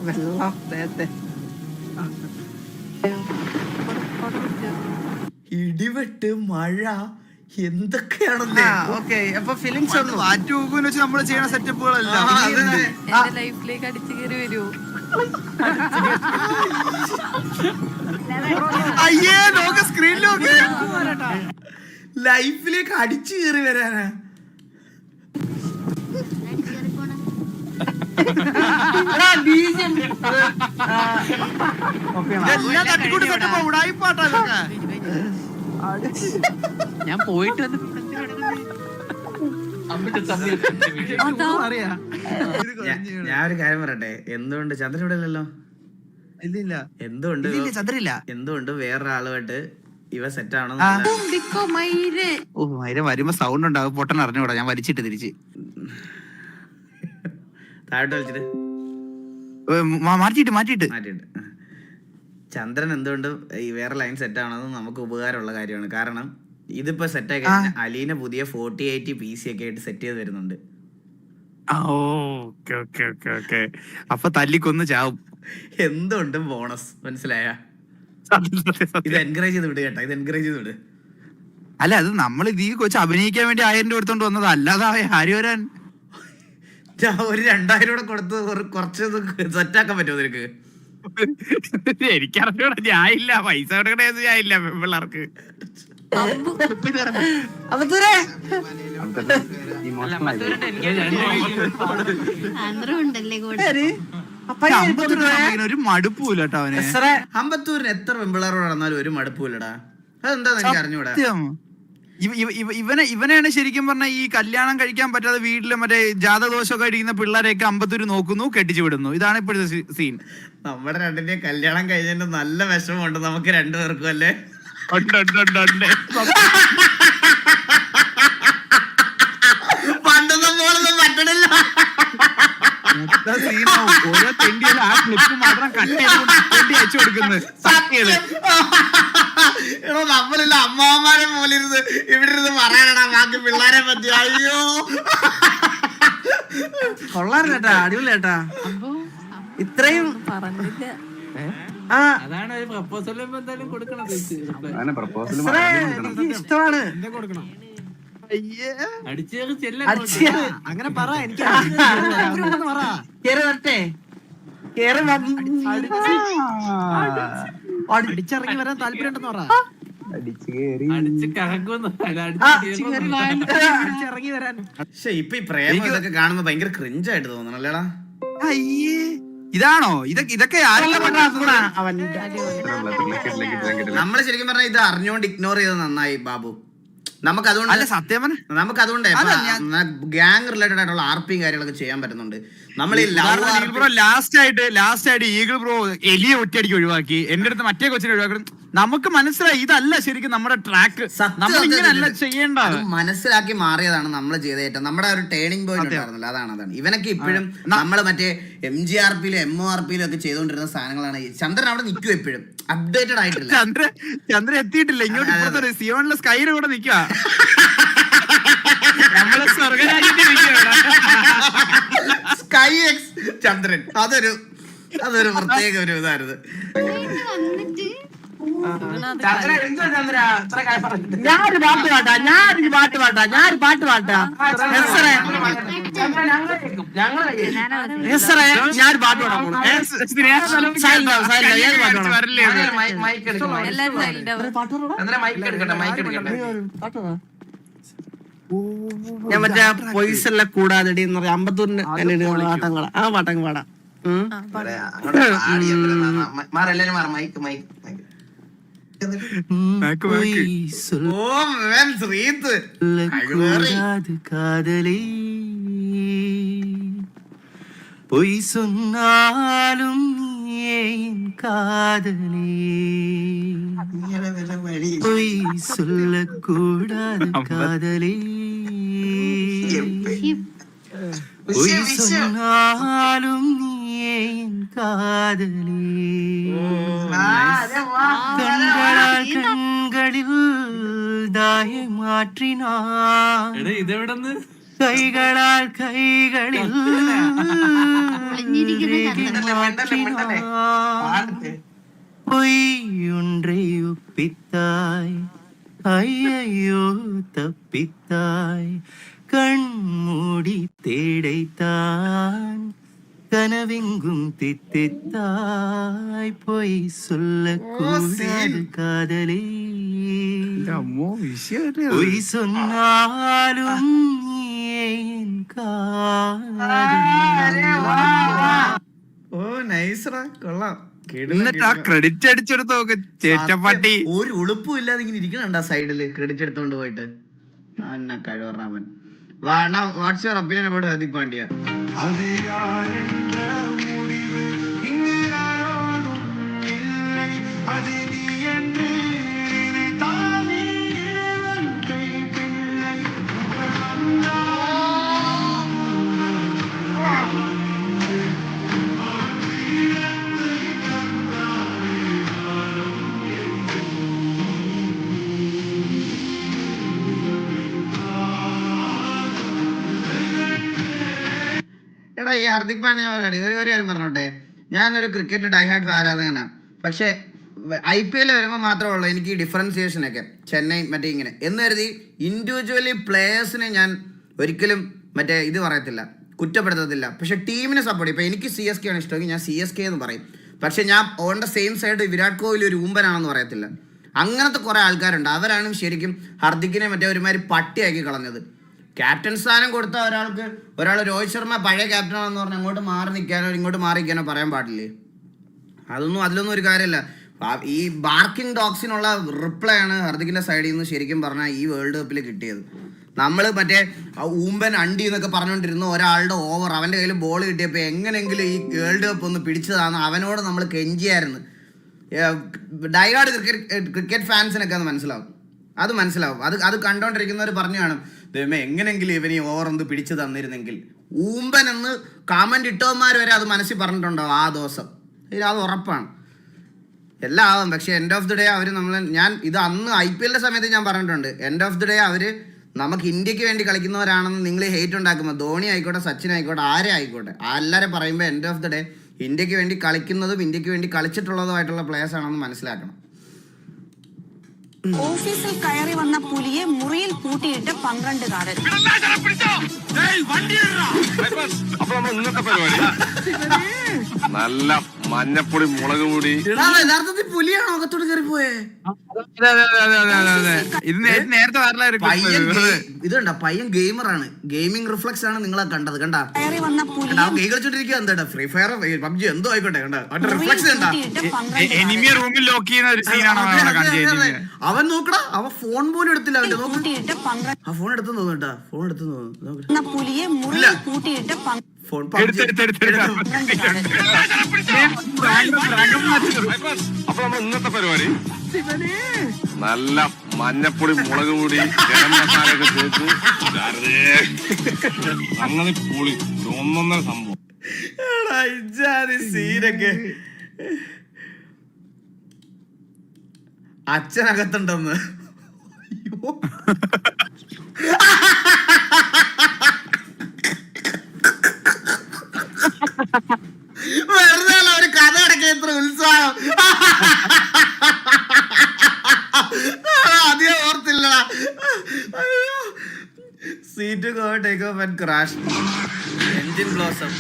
വെള്ളം നേരത്തെ ഇടിവെട്ട്, മഴ, എന്തൊക്കെയാണല്ലേ. ഓക്കെ. അപ്പൊ ഫീലിങ്സ് മാറ്റി നോക്കുമെന്ന് വെച്ച് നമ്മള് ചെയ്യണ സെറ്റപ്പുകളല്ല. എന്റെ ലൈഫിലേക്ക് അടിച്ചു കയറി വരുമോ? അയ്യേ നോക്ക്, സ്ക്രീനിൽ നോക്ക്. ലൈഫിലേക്ക് അടിച്ചു കയറി വരാനാ. ഇതെല്ലാം തട്ടിക്കൂട്ട് സെറ്റപ്പാ, ഉടായിപ്പാട്ടാ ഇതൊക്കെ. ഞാൻ പോയിട്ട് വന്ന് അറിയാ. ഞാൻ ഒരു കാര്യം പറയട്ടെ, എന്തുകൊണ്ട് ചന്ദ്രൻ ഇവിടെ ഇല്ലല്ലോ? ഇല്ലില്ല, എന്തുകൊണ്ട് ചന്ദ്രയില്ല. എന്തുകൊണ്ട് വേറൊരാളുമായിട്ട് ഇവ സെറ്റ് ആണോ? ഓ മയിര വരുമ്പോ സൗണ്ട് ഉണ്ടാവും, പൊട്ടൻ അറിഞ്ഞൂടാ. ഞാൻ വലിച്ചിട്ട് തിരിച്ച് താഴോട്ട് വലിച്ചിട്ട് മാറ്റിട്ട് മാറ്റിയിട്ട്. ചന്ദ്രൻ എന്തുകൊണ്ട് ഈ വേറെ ലൈൻ സെറ്റ് ആണെന്ന് നമുക്ക് ഉപകാരമുള്ള കാര്യമാണ്. കാരണം ഇതിപ്പോ സെറ്റ് ആക്കി അലീന പുതിയ 4080 PC ഒക്കെ ആയിട്ട് സെറ്റ് ചെയ്ത് വരുന്നുണ്ട്. അപ്പൊ തല്ലിക്കൊന്ന് ചാവും. എന്തുകൊണ്ടും ബോണസ്, മനസ്സിലായ? ഇത് എൻകറേജ് ചെയ്ത് വിട് കേട്ടോ, ഇത് എൻകറേജ് ചെയ്ത് വിട്. അല്ല, അത് നമ്മൾ ഇത് ഈ കൊച്ചു അഭിനയിക്കാൻ വേണ്ടി 1000 രൂപ എടുത്തോണ്ട് വന്നത്, അല്ലാതെ ആര് വരാൻ. ഒരു 2000 രൂപ കൊടുത്ത് കുറച്ച് സെറ്റാക്കാൻ പറ്റുമോ നിനക്ക്? എനിക്കറിഞ്ഞൂടാ, ഞാനില്ല പൈസ കൊടുക്കണേ, ഞാനില്ല പിള്ളേർക്ക്. ഒരു മടുപ്പില്ല കേട്ടോ അവന്. അമ്പത്തൂരിന് എത്ര പെമ്പിള്ളേരോട് നടന്നാലും ഒരു മടുപ്പില്ലടാ. അതെന്താന്ന് എനിക്ക് അറിഞ്ഞൂടാ. ഇവനാണ് ശരിക്കും പറഞ്ഞ ഈ കല്യാണം കഴിക്കാൻ പറ്റാതെ വീട്ടില് മറ്റേ ജാതദോഷമൊക്കെ ഇരിക്കുന്ന പിള്ളേരെയൊക്കെ അമ്പത്തൂര് നോക്കുന്നു, കെട്ടിച്ചു വിടുന്നു. ഇതാണ് ഇപ്പോഴത്തെ സീൻ. നമ്മുടെ രണ്ടിന്റെ കല്യാണം കഴിഞ്ഞതിന്റെ നല്ല വിഷമമുണ്ട് നമുക്ക് രണ്ടുപേർക്കും, അല്ലേ? പണ്ടൊന്നും പോലൊന്നും പറ്റണില്ല. ഓരോ തെണ്ടിയിലും ആ ക്ലിപ്പ് മാത്രം കട്ട് അയച്ചു കൊടുക്കുന്നത്. എടോ, നമ്മളില്ല അമ്മാവന്മാരെ പോലെ ഇരുന്ന് ഇവിടെ ഇരുന്ന് പറയാനടാ ബാക്കി പിള്ളേരെ പറ്റി. അയ്യോ, കൊള്ളാറ് കേട്ടാ, അടിപൊളി കേട്ടാ. ഇത്രയും പറഞ്ഞില്ല. അതാണ് ഒരു പ്രപ്പോസൽ എന്തായാലും കൊടുക്കണത്. എനിക്ക് ഇഷ്ടമാണ്. അങ്ങനെ പറ, എനിക്ക് കേറി വരട്ടെ, കേറി അടിച്ചിറങ്ങി വരാൻ താല്പര്യം ഉണ്ടെന്ന് പറ. അടിച്ചിറങ്ങി വരാൻ. പക്ഷെ ഇപ്പൊ ഈ പ്രേമം ഇതൊക്കെ കാണുമ്പോ ഭയങ്കര ക്രിഞ്ചായിട്ട് തോന്നണല്ലേടാ? അയ്യേ, ഇതാണോ ഇതൊക്കെ നമ്മള് ശരിക്കും പറഞ്ഞാൽ ഇത് അറിഞ്ഞുകൊണ്ട് ഇഗ്നോർ ചെയ്ത് നന്നായി ബാബു. നമുക്കതുകൊണ്ട് അല്ല സത്യം പറഞ്ഞ നമുക്കതുകൊണ്ട് ഗ്യാങ് റിലേറ്റഡ് ആയിട്ടുള്ള ആർപിയും കാര്യങ്ങളൊക്കെ ചെയ്യാൻ പറ്റുന്നുണ്ട്. നമ്മൾ ഈ ലാസ്റ്റ് ആയിട്ട് ഈഗിൾ ബ്രോ എലിയെ ഒറ്റയടിക്ക് ഒഴിവാക്കി, എന്റെ അടുത്ത് മറ്റേ കൊച്ചിനെ ഒഴിവാക്കണം. നമുക്ക് മനസ്സിലായി ഇതല്ല ശരിക്കും നമ്മുടെ ട്രാക്ക്, നമ്മൾ ഇങ്ങനല്ല ചെയ്യേണ്ടത്. മനസ്സിലാക്കി മാറിയതാണ് നമ്മൾ ചെയ്ത ഏറ്റവും നമ്മുടെ ഒരു ടേണിംഗ് പോയിന്റ് ഉണ്ടായിരുന്നല്ലോ, അതാണ്. ഇവനൊക്കെ ഇപ്പോഴും നമ്മള് മറ്റേ MGRPയിലും MORPയിലും ഒക്കെ ചെയ്തുകൊണ്ടിരുന്ന സാധനങ്ങളാണ്. ചന്ദ്രൻ അവിടെ നിൽക്കും, എപ്പോഴും അപ്ഡേറ്റഡ് ആയിട്ടില്ല. ചന്ദ്രൻ എത്തിയിട്ടില്ല ഇങ്ങോട്ട്. ഇപ്പുറത്തെ സിയോണിലെ സ്കൈയുടെ കൂടെ നിൽക്കുക. നമ്മളെ സ്വർഗരാജ്യത്തിൽ സ്കൈ എക്സ് ചന്ദ്രൻ, അതൊരു പ്രത്യേക ഒരു ഇതായിരുന്നു. ഞാനൊരു പാട്ട് പാട്ടാ, ഞാനൊരു പാട്ട് പാട്ടാ. ഞാനൊരു പാട്ട് പാട്ട് പാടാം. ഞാൻ മറ്റേ പൊയ്സെല്ലാം കൂടാതെ എന്ന് പറയാം, അമ്പത്തൂരിന് പാട്ടങ്ങളാ. ആ പാട്ടങ്ങ് പാടാം. കാതലി பொய் சொன்னாலும் காதலே பொய் சொல்லக்கூடாது காதலே பொய் சொன்னாலும் காதலே கண்களால் கண்களில் ചിന്തായെ മാറ്റിനാൻ ഇതെവിടെന്ന് കൈകളാൽ കൈകളിൽ பொய்யொன்றை ஒப்பித்தாய் ஐயையோ தப்பித்தாய் கண்மூடி தேடைத்தான் கனவெங்கும் தித்தித்தாய் பொய் சொல்லக்கூடாது காதலே பொய் சொன்னாலும் ஏன் காதல் ഓ നൈസറാ, കൊള്ളാം. എന്നിട്ട് ആ ക്രെഡിറ്റ് അടിച്ചെടുത്ത് നോക്ക് ചേറ്റപ്പാട്ടി. ഒരു ഉളുപ്പും ഇല്ലാതെ ഇങ്ങനെ ഇരിക്കണണ്ട സൈഡില് ക്രെഡിറ്റ് എടുത്തോണ്ട് പോയിട്ട്. കഴിവറാമൻ. What's your opinion about Hardik Pandya? എടാ ഈ ഹാർദിക് പാണ്ഡ്യ ഒരു കാര്യം പറഞ്ഞോട്ടെ, ഞാനൊരു ക്രിക്കറ്റ് ഡൈഹാർഡ് ആരാധകനാണ്. പക്ഷെ IPL വരുമ്പോൾ മാത്രമേ ഉള്ളൂ എനിക്ക് ഈ ഡിഫറൻസിയേഷൻ ഒക്കെ. ചെന്നൈ മറ്റേ ഇങ്ങനെ എന്ന് കരുതി ഇൻഡിവിജ്വലി പ്ലേയേഴ്സിനെ ഞാൻ ഒരിക്കലും മറ്റേ ഇത് പറയത്തില്ല, കുറ്റപ്പെടുത്തത്തില്ല. പക്ഷെ ടീമിനെ സപ്പോർട്ട് ചെയ്യും. ഇപ്പം എനിക്ക് CSK ആണ് ഇഷ്ടമെങ്കിൽ ഞാൻ CSK എന്ന് പറയും. പക്ഷെ ഞാൻ on the same side Virat Kohli ഒരു ഊമ്പനാണെന്ന് പറയത്തില്ല. അങ്ങനത്തെ കുറേ ആൾക്കാരുണ്ട്. അവരാണ് ശരിക്കും ഹർദിക്കിനെ മറ്റേ ഒരുമാതിരി പട്ടിയാക്കി കളഞ്ഞത്. ക്യാപ്റ്റൻ സ്ഥാനം കൊടുത്ത ഒരാൾ രോഹിത് ശർമ്മ പഴയ ക്യാപ്റ്റനാണെന്ന് പറഞ്ഞാൽ അങ്ങോട്ട് മാറി നിൽക്കാനോ ഇങ്ങോട്ട് മാറി നിൽക്കാനോ പറയാൻ പാടില്ലേ? അതിലൊന്നും ഒരു കാര്യമില്ല. ഈ ബാർക്കിംഗ് ഡോഗ്സിനുള്ള റിപ്ലൈ ആണ് ഹർദിക്കിന്റെ സൈഡിൽ നിന്ന് ശരിക്കും പറഞ്ഞാൽ ഈ വേൾഡ് കപ്പിൽ കിട്ടിയത്. നമ്മൾ മറ്റേ ഊമ്പൻ അണ്ടി എന്നൊക്കെ പറഞ്ഞുകൊണ്ടിരുന്ന ഒരാളുടെ ഓവർ അവൻ്റെ കയ്യിൽ ബോൾ കിട്ടിയപ്പോൾ എങ്ങനെയെങ്കിലും ഈ വേൾഡ് കപ്പ് ഒന്ന് പിടിച്ചതാണ് അവനോട് നമ്മൾ കെഞ്ചിയായിരുന്നു. ഡൈഹാർഡ് ക്രിക്കറ്റ് ഫാൻസിനൊക്കെ അത് മനസ്സിലാവും. അത് കണ്ടോണ്ടിരിക്കുന്നവർ പറഞ്ഞു കാണും, ദൈവമേ എങ്ങനെയെങ്കിലും ഇവന് ഈ ഓവർ ഒന്ന് പിടിച്ചു തന്നിരുന്നെങ്കിൽ. ഊമ്പൻ എന്ന് കമന്റ് ഇട്ടവന്മാർ വരെ അത് മനസ്സിൽ പറഞ്ഞിട്ടുണ്ടാവും ആ ദിവസം. അത് ഉറപ്പാണ്. എല്ലാം ആവാം. പക്ഷെ എൻഡ് ഓഫ് ദി ഡേ അവർ ഞാൻ ഇത് അന്ന് IPL സമയത്ത് ഞാൻ പറഞ്ഞിട്ടുണ്ട്, എൻഡ് ഓഫ് ദി ഡേ അവർ നമുക്ക് ഇന്ത്യക്ക് വേണ്ടി കളിക്കുന്നവരാണെന്ന് നിങ്ങൾ ഹേറ്റ് ഉണ്ടാക്കുമ്പോൾ ധോണി ആയിക്കോട്ടെ സച്ചിൻ ആയിക്കോട്ടെ ആരെ ആയിക്കോട്ടെ എല്ലാവരും പറയുമ്പോൾ എൻഡ് ഓഫ് ദി ഡേ ഇന്ത്യക്ക് വേണ്ടി കളിക്കുന്നതും ഇന്ത്യക്ക് വേണ്ടി കളിച്ചിട്ടുള്ളതുമായിട്ടുള്ള പ്ലേയേഴ്സ് ആണെന്ന് മനസ്സിലാക്കണം. ഓഫീസിൽ കയറി വന്ന പുലിയെ മുറിയിൽ പൂട്ടിയിട്ട് 12-കാരൻ. അപ്പൊ നമ്മൾ ഇന്നത്തെ പരിപാടി നല്ല മഞ്ഞപ്പൊടി മുളക് പൊടി. യഥാർത്ഥത്തിൽ പുലിയാണോ അകത്തോട്ട് കയറി പോയേ? ഇത് നേരത്തെ ഇതുണ്ട പയ്യൻ ഗെയിമറാണ്, ഗെയിമിംഗ് റിഫ്ലക്സ് ആണ് നിങ്ങളെ കണ്ടത്. കണ്ടാ കയറി വന്ന പുലിയെ ഗെയിം കളിച്ചോണ്ടിരിക്കുക. എന്താ ഫ്രീ ഫയർ PUBG എന്തോ ആയിക്കോട്ടെ, കണ്ടാ റിഫ്ലക്സ് കണ്ടാ? എനിമി റൂമിൽ ലോക്ക് ചെയ്യുന്ന ഒരു സീനാണ് അവൻ നോക്കടാ, അവൻ ഫോൺ പോലും എടുത്തില്ല. അവന്റെ പൂട്ടിയിട്ട് ആ ഫോൺ എടുത്തു തോന്നുട്ടാ, ഫോൺ എടുത്തു തോന്നുന്നു. പുലിയെ മുറിയിൽ പൂട്ടിയിട്ട് ഫോൺ അപ്പൊ നമ്മൾ ഇന്നത്തെ പരിപാടി നല്ല മഞ്ഞപ്പൊടി മുളക് പൊടി ഗരം മസാലയൊക്കെ ചേർത്ത് അങ്ങനെ പൊളി ഒന്നൊന്നര സംഭവം. സീനൊക്കെ അച്ഛനകത്തുണ്ടെന്ന്. വെറുതെ ഒരു കഥ അടക്കം എത്ര ഉത്സാഹം. അധികം ഓർത്തില്ലടാ. അയ്യോ, seat go take off and crash engine blossom.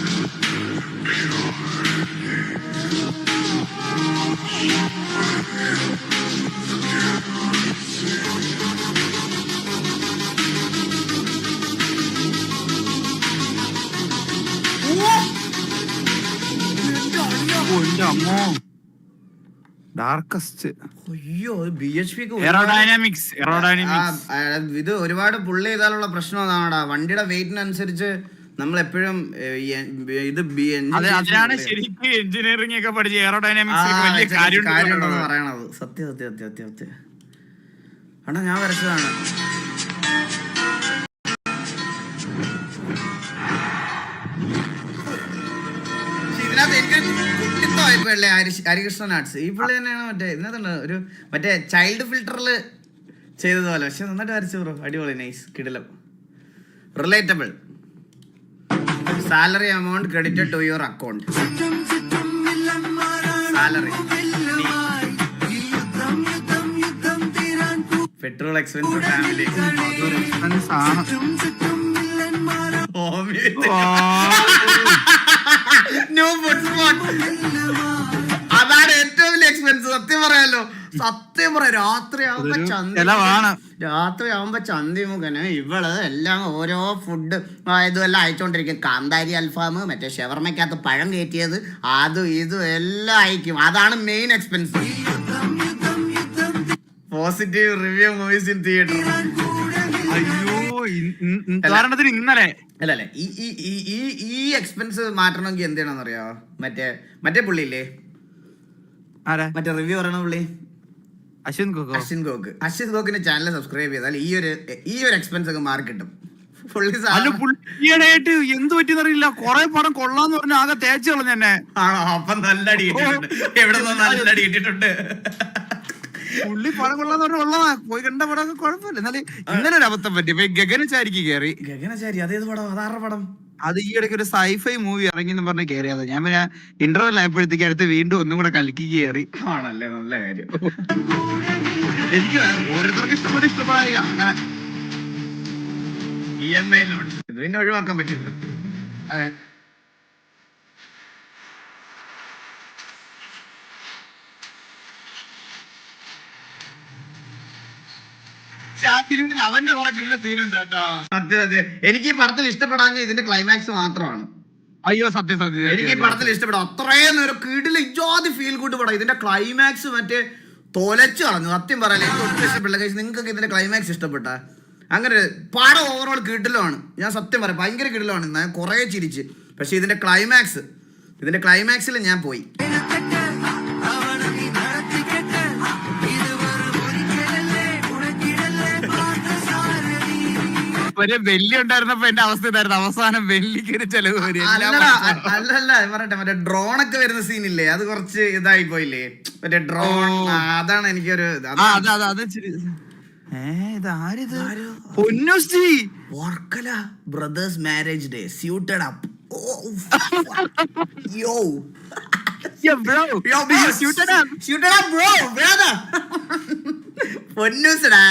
Darkest. അയ്യോ BHP ഇത് ഒരുപാട് പുള്ളി ചെയ്താലുള്ള പ്രശ്നം അതാണടാ. വണ്ടിയുടെ വെയിറ്റിനനുസരിച്ച് നമ്മൾ എപ്പോഴും അതിനാണ് ശരിക്കും എഞ്ചിനീയറിംഗ് ഒക്കെ പഠിച്ച് എയറോഡൈനാമിക്സ് കാര്യമുണ്ടെന്ന് പറയണത്. സത്യം അണ്ണാ ഞാൻ വരച്ചതാണ്. ഇതിനകത്ത് എനിക്ക് കുട്ടിത്തമായിപ്പോഴല്ലേ ഹരികൃഷ്ണൻ ആർട്സ്. ഈ പുള്ളി തന്നെയാണ് മറ്റേ ഇതിനകത്തുണ്ട് ഒരു മറ്റേ ചൈൽഡ് ഫിൽറ്ററിൽ ചെയ്തതുപോലെ. പക്ഷെ നന്നായിട്ട് വരച്ചു ബ്രോ, അടിപൊളി, നൈസ്, കിടിലം, relatable. Salary amount credited to your account. Salary, petrol expense, family, new food spot. അതാണ് ഏറ്റവും വലിയ എക്സ്പെൻസ്. സത്യം പറയാലോ, സത്യം പറയാം. രാത്രി ആവുമ്പോ ചന്തി മുഖന് ഇവള് എല്ലാം ഓരോ ഫുഡ് ഇതുമെല്ലാം അയച്ചോണ്ടിരിക്കും. കാന്താരി അൽഫാം, മറ്റേ ഷവർമ്മയ്ക്കകത്ത് പഴം കയറ്റിയത്, അതും ഇതും എല്ലാം അയക്കും. അതാണ് main expense. Positive review movies in theatre. ഉദാഹരണത്തിന് ഇന്നലെ അല്ലല്ലേ ഈ എക്സ്പെൻസ് മാറ്റണമെങ്കിൽ എന്ത് ചെയ്യണമെന്ന് അറിയാമോ? മറ്റേ പുള്ളിയില്ലേ, മറ്റേ റിവ്യൂ പറയണ പുള്ളി, അശ്വിൻ ഗോക്കിന്റെ ചാനൽ സബ്സ്ക്രൈബ് ചെയ്താൽ ഈ ഒരു എക്സ്പെൻസ് ഒക്കെ മാറി കിട്ടും. ഈയിടെയായിട്ട് എന്ത് പറ്റിയെന്നറിയില്ല, കൊറേ പടം കൊള്ളാന്ന് പറഞ്ഞ ആകെ തേച്ച് കളഞ്ഞ തന്നെ. ആണോ? അപ്പൊ നല്ല അടി കിട്ടിയിട്ടുണ്ട്. എവിടെ നല്ല അടി കിട്ടിയിട്ടുണ്ട്. പുള്ളി പടം കൊള്ളാന്ന് പറഞ്ഞ കൊള്ളാ, പോയി കണ്ട പടമൊക്കെ കുഴപ്പമില്ല. എന്നാലും ഇന്നലെ ഒരു അബദ്ധം പറ്റി. ഗഗനചാരിക്ക് കയറി. ഗഗനചാരി അതേത് പടം? അതാരുടെ പടം? അത് ഈ ഇടയ്ക്ക് ഒരു സൈഫൈ മൂവി ഇറങ്ങി എന്ന് പറഞ്ഞ് കയറിയത്. ഞാൻ പിന്നെ ഇന്റർവെൽ ആയപ്പോഴത്തേക്ക് അടുത്ത് വീണ്ടും ഒന്നും കൂടെ കലക്കി കയറി. ആണല്ലേ, നല്ല കാര്യം. എനിക്ക് ഓരോരുത്തർക്ക് ഇഷ്ടമായി അങ്ങനെ EMI ഇത് പിന്നെ ഒഴിവാക്കാൻ പറ്റില്ല. അവന്റെ കുറെ സീനുണ്ട് കേട്ടോ. സത്യം. എനിക്ക് ഈ പടത്തിൽ ഇഷ്ടപ്പെടാൻ ഇതിന്റെ ക്ലൈമാക്സ് മാത്രമാണ്. അയ്യോ സത്യം. എനിക്ക് ഈ പടത്തിൽ ഇഷ്ടപ്പെടാം. അത്രയും നേരം കിടില ഇജാതി ഫീൽ ഗുഡ് പടം. ഇതിന്റെ ക്ലൈമാക്സ് മറ്റേ തൊലച്ചു കളഞ്ഞു. സത്യം പറയാൻ എനിക്ക് ഒട്ടും ഇഷ്ടപ്പെടില്ല. നിങ്ങൾക്കൊക്കെ ഇതിന്റെ ക്ലൈമാക്സ് ഇഷ്ടപ്പെട്ട? അങ്ങനെ പടം ഓവറോൾ കിടിലമാണ്. ഞാൻ സത്യം പറയാം, ഭയങ്കര കിടിലമാണ്. ഞാൻ കുറെ ചിരിച്ച്. പക്ഷെ ഇതിന്റെ ക്ലൈമാക്സിൽ ഞാൻ പോയി. വെല്ലി ഉണ്ടായിരുന്നപ്പോ എന്റെ അവസ്ഥ ഇതായിരുന്നു. അവസാനം വെല്ലിക്ക് ഒരു ചെലവ് വരും. അല്ലല്ല പറയട്ടെ, മറ്റേ ഡ്രോണൊക്കെ വരുന്ന സീനില്ലേ, അത് കുറച്ച് ഇതായി പോയില്ലേ? മറ്റേ ഡ്രോൺ, അതാണ് എനിക്കൊരു Varkala brothers marriage day suited up. പൊന്നൂസടാ,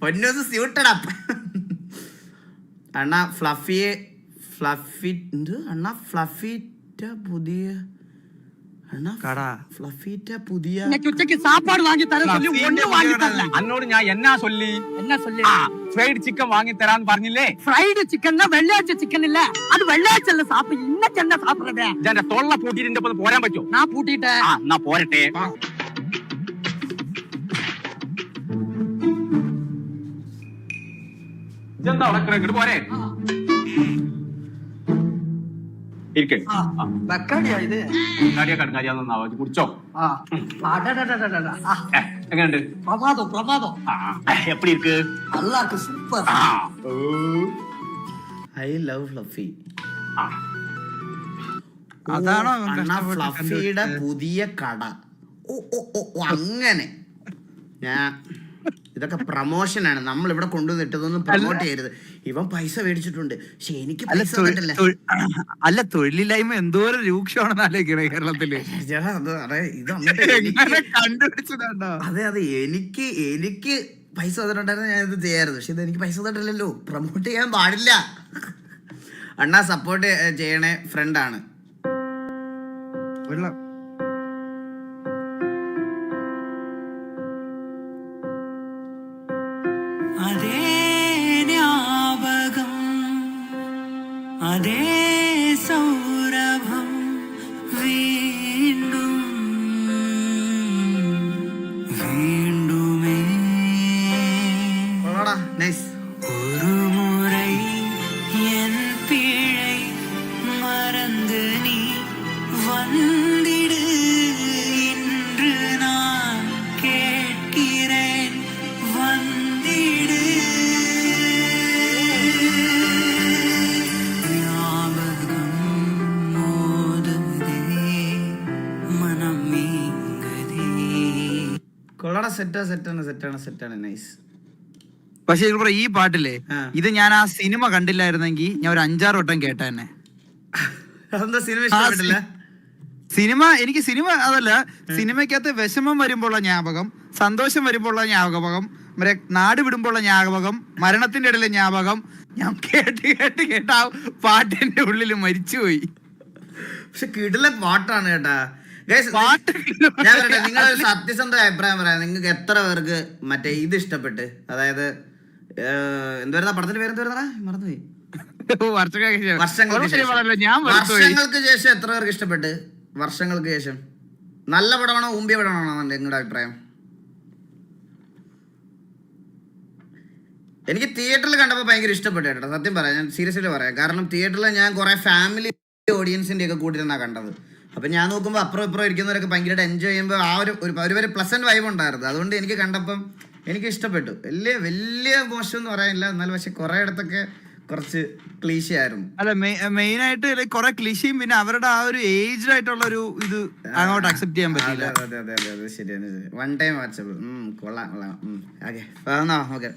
പൊന്നൂസ് സ്യൂട്ടഡ് അപ്പ്. അണ്ണാ പുതിയ സാപ്പാട് വാങ്ങി തരാൻ അന്നോട് ഞാൻ എന്നാ சொல்லி ഫ്രൈഡ് ചിക്കൻ വാങ്ങി തരാൻ പറഞ്ഞില്ലേ? ഫ്രൈഡ് ചിക്കൻ വെള്ളിയാഴ്ച ചിക്കൻ ഇല്ല, അത് വെള്ളിയാഴ്ച അല്ല സാപ്പിട്. ഇന്നൊക്കെ എന്നാ സാപ്പിടേ? എന്റെ തൊള്ള പൂട്ടിട്ട് പോരാൻ പറ്റുമോ? ഞാൻ പൂട്ടിട്ടെ. എന്നാ പോരട്ടെ. ഇതെന്താ ഉടക്കിട്ട് പോരെ? കുടിച്ചോ? എങ്ങനെയുണ്ട്? എപ്പടി ഇருக்கு? സൂപ്പർ. I love fluffy. അതാണോ ഫ്ലഫിയുടെ പുതിയ കട? അങ്ങനെ ഇതൊക്കെ പ്രമോഷനാണ്. നമ്മൾ ഇവിടെ കൊണ്ടുവന്നിട്ടതൊന്നും പ്രൊമോട്ട് ചെയ്യരുത്. ഇവൻ പൈസ മേടിച്ചിട്ടുണ്ട്, പക്ഷെ എനിക്ക് അല്ല, തൊഴിലില്ലായ്മ എന്തോരം രൂക്ഷമാണെന്ന് ആലോചിക്കണേ കേരളത്തില്. കണ്ടുപിടിച്ചതാണ്ടോ? അതെ, എനിക്ക് പൈസ തന്നിട്ടുണ്ടായിരുന്നു, ഞാൻ ഇത് ചെയ്യാറുണ്ട്. പക്ഷെ ഇത് എനിക്ക് പൈസ തന്നിട്ടില്ലല്ലോ, പ്രൊമോട്ട് ചെയ്യാൻ പാടില്ല. അണ്ണാ സപ്പോർട്ട് ചെയ്യണേ, ഫ്രണ്ടാണ്. അതേ സൗരഭം വീണ്ടും വീണ്ടുമേ ഒരു മുறை എൻ പിഴை മറந்து നീ വന്നിട് ഇன்று நான் கேட்கிறேன் വന്നിട്. സെറ്റാണ് നൈസ്. പക്ഷെ ഈ പാട്ടില്ലേ, ആ. ഇത് ഞാൻ ആ സിനിമ കണ്ടില്ലായിരുന്നെങ്കിൽ ഞാൻ ഒരു 5-6 വട്ടം കേട്ടതന്നെ. അതെന്താ സിനിമ ഇഷ്ടപ്പെട്ടില്ല? എനിക്ക് സിനിമ അതല്ല, സിനിമയ്ക്കകത്ത് വിഷമം വരുമ്പോഴുള്ള ജ്ഞാപകം, സന്തോഷം വരുമ്പോഴുള്ള ജ്ഞാപകം, മറ്റേ നാട് വിടുമ്പോഴുള്ള ജ്ഞാപകം, മരണത്തിന്റെ ഇടയിലെ ജ്ഞാപകം, ഞാൻ കേട്ട് ആ പാട്ട് എന്റെ ഉള്ളിൽ മരിച്ചുപോയി. പക്ഷെ കിടില പാട്ടാണ് കേട്ടാ. പാട്ട് ഞാൻ പറയട്ടെ, നിങ്ങളൊരു സത്യസന്ധ അഭിപ്രായം പറയാം. നിങ്ങൾക്ക് എത്ര പേർക്ക് മറ്റേ ഇത് ഇഷ്ടപ്പെട്ട്, അതായത് എന്തുവരുന്ന പടത്തിന്റെ പേരെന്തുവരുന്നടാ, മറന്നുപോയി. വർഷങ്ങൾക്ക് ശേഷം എത്ര പേർക്ക് ഇഷ്ടപ്പെട്ട്? വർഷങ്ങൾക്ക് ശേഷം നല്ല പടമാണോ ഊമ്പിയ പടമാണോ നിങ്ങളുടെ അഭിപ്രായം? എനിക്ക് തിയേറ്ററിൽ കണ്ടപ്പോൾ ഭയങ്കര ഇഷ്ടപ്പെട്ടു കേട്ടോ, സത്യം പറയാം. ഞാൻ സീരിയസ്ലി പറയാം. കാരണം തിയേറ്ററിൽ ഞാൻ കുറെ ഫാമിലി ഓഡിയൻസിന്റെ ഒക്കെ കൂട്ടിരുന്നാ കണ്ടത്. അപ്പൊ ഞാൻ നോക്കുമ്പോൾ അപ്പുറം ഇപ്പുറം ഇരിക്കുന്നവരൊക്കെ ഭയങ്കരമായിട്ട് എൻജോയ് ചെയ്യുമ്പോൾ ആ ഒരു പ്ലസന്റ് വൈബ് ഉണ്ടായിരുന്നു. അതുകൊണ്ട് എനിക്ക് കണ്ടപ്പം എനിക്ക് ഇഷ്ടപ്പെട്ടു. വലിയ മോശം എന്ന് പറയാനില്ല, എന്നാലും പക്ഷെ കുറെ ഇടത്തൊക്കെ കുറച്ച് ക്ലീശ ആയിരുന്നു. അല്ല, മെയിൻ ആയിട്ട് കുറെ ക്ലീശയും പിന്നെ അവരുടെ ആ ഒരു ഏജ്ഡ് ആയിട്ടുള്ള ഒരു ഇത് അങ്ങോട്ട് അക്സെപ്റ്റ് ചെയ്യാൻ പറ്റില്ല. അതെ ശരിയാണ്. One time watchable. കൊള്ളാം. ഓക്കെ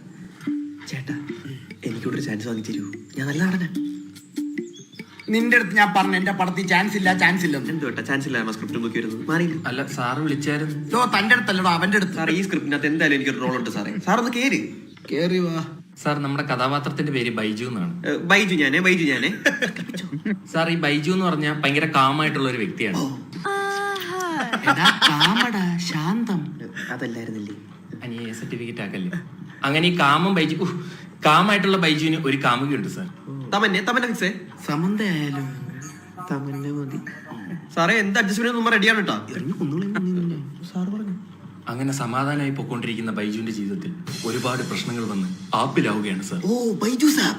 ചേട്ടാ, എനിക്കൊരു ചാൻസ് വാങ്ങി തരൂ, ഞാൻ നല്ല നടനാ. നിന്റെ അടുത്ത് ഞാൻ പറഞ്ഞു എന്റെ പടത്തിൽ ചാൻസ് ഇല്ല. എന്തുകൊണ്ടാ ചാൻസ് ഇല്ല? സ്ക്രിപ്റ്റ് നോക്കി വരുന്നത് മാറി. അല്ല, സാറ് വിളിച്ചായിരുന്നു. തന്റെ അടുത്തല്ലോ, അവന്റെ അടുത്ത്. സാർ, ഈ സ്ക്രിപ്റ്റിനകത്ത് എന്തായാലും എനിക്കൊരു റോൾ ഉണ്ട് സാറേ. സാർ ഒന്ന് കേറി വാ. സാർ, നമ്മുടെ കഥാപാത്രത്തിന്റെ പേര് ബൈജു എന്നാണ്. ബൈജു ഞാനേ. സാർ, ഈ ബൈജു എന്ന് പറഞ്ഞാൽ ഭയങ്കര കാമായിട്ടുള്ള ഒരു വ്യക്തിയാണ്. ശാന്തം അതല്ലായിരുന്നില്ലേ? അനിയെ സർട്ടിഫിക്കറ്റ് ആക്കല്ലേ. അങ്ങനെ ഈ കാമായിട്ടുള്ള ബൈജുവിന് ഒരു കാമുകയുണ്ട് സാർ. തമന്നെ ഫിക്സേ. സമന്തയായാലും തമന്നെ മതി സാറേ. എന്ത് അഡ്ജസ്റ്റ്മെന്റ് റെഡിയാണ് കേട്ടോ. സാറ് പറഞ്ഞു. അങ്ങനെ സമാധാനമായി പൊക്കോണ്ടിരിക്കുന്ന ബൈജുവിന്റെ ജീവിതത്തിൽ ഒരുപാട് പ്രശ്നങ്ങൾ വന്ന് ആപ്പിലാവുകയാണ് സാർ. ഓ, ബൈജു സാർ.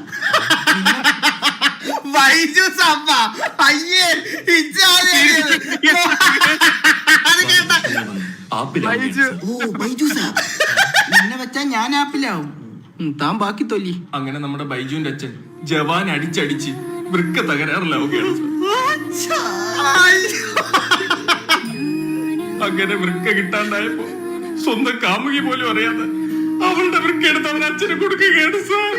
ഞാൻ ആപ്പിലാവും, താൻ ബാക്കി തൊല്ലി. അങ്ങനെ നമ്മുടെ ബൈജുവിന്റെ അച്ഛൻ ജവാൻ അടിച്ചടിച്ച് വൃക്ക തകരാറിലാവുകയാണ് സാർ. അങ്ങനെ വൃക്ക കിട്ടാണ്ടായപ്പോ സ്വന്തം കാമുകി പോലും അറിയാതെ അവളുടെ വൃക്ക എടുത്ത് അവൻ അച്ഛന് കൊടുക്കുകയാണ് സാർ.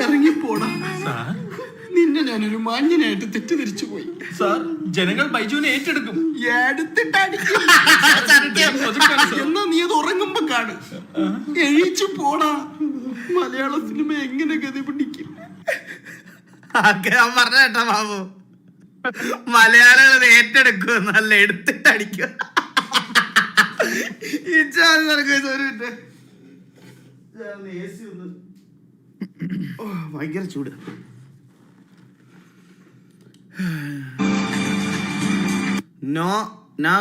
ഇറങ്ങിപ്പോടാ, സാർ, നിന്നെ ഞാനൊരു മാന്യനായിട്ട് തെറ്റിദ്ധരിച്ചു പോയി. സാർ, ജനങ്ങൾ ബൈജുവിനെ ഏറ്റെടുക്കും. എന്നാ നീ അത് ഉറങ്ങുമ്പോ കാണും. എഴുതിച്ചു പോടാ. മലയാള സിനിമ എങ്ങനെ ഗതി പിടിക്കും? പറഞ്ഞ കേട്ടാ ബാബു, മലയാളികൾ ഏറ്റെടുക്കും, നല്ല എടുത്തിട്ടടിക്കും. ഭയങ്കര ചൂട്. No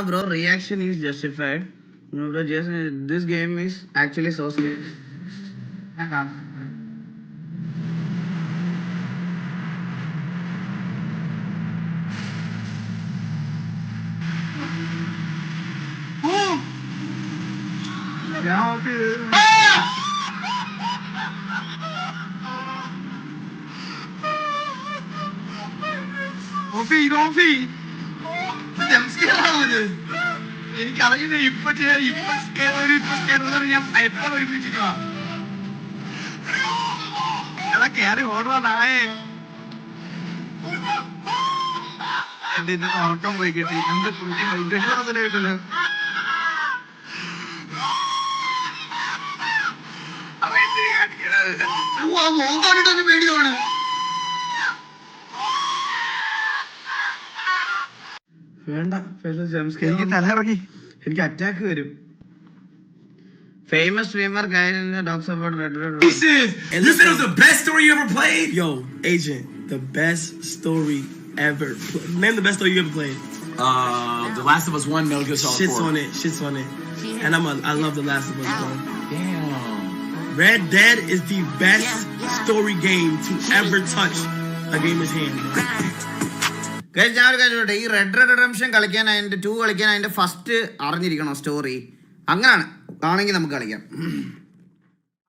bro, reaction is justified. No bro, this game is actually so serious. എനിക്കറിയില്ല. ഇപ്പൊ ഞാൻ എത്ര ഒരുമിച്ചിട്ടാ കയറി ഓടുവാനായേ. എന്റെ ഉറക്കം പോയി കിട്ടി. എന്ത് കുട്ടി കിട്ടില്ല. മോൻ പേടിയാണ്. വേണ്ട, എനിക്ക് തലയിറങ്ങി, എനിക്ക് അറ്റാക്ക് വരും. Famous streamer guy in the talks about Red Red. This is the best story you ever played. Yo, Agent, the best story ever. Name the best story you ever played. The Last of Us 1, Metal Gear Solid 4. Shits on it. And I love The Last of Us 1. Damn. Red Dead is the best story game to ever touch a gamer's hand. ഞാൻ ഒരു കാര്യം ചോട്ടെ, ഈ റെഡ് റെഡ് റിഡംഷൻ കളിക്കാൻ, അതിന്റെ 2 കളിക്കാൻ അതിന്റെ ഫസ്റ്റ് അറിഞ്ഞിരിക്കണോ സ്റ്റോറി? അങ്ങനെയാണ് ആണെങ്കിൽ നമുക്ക് കളിക്കാം.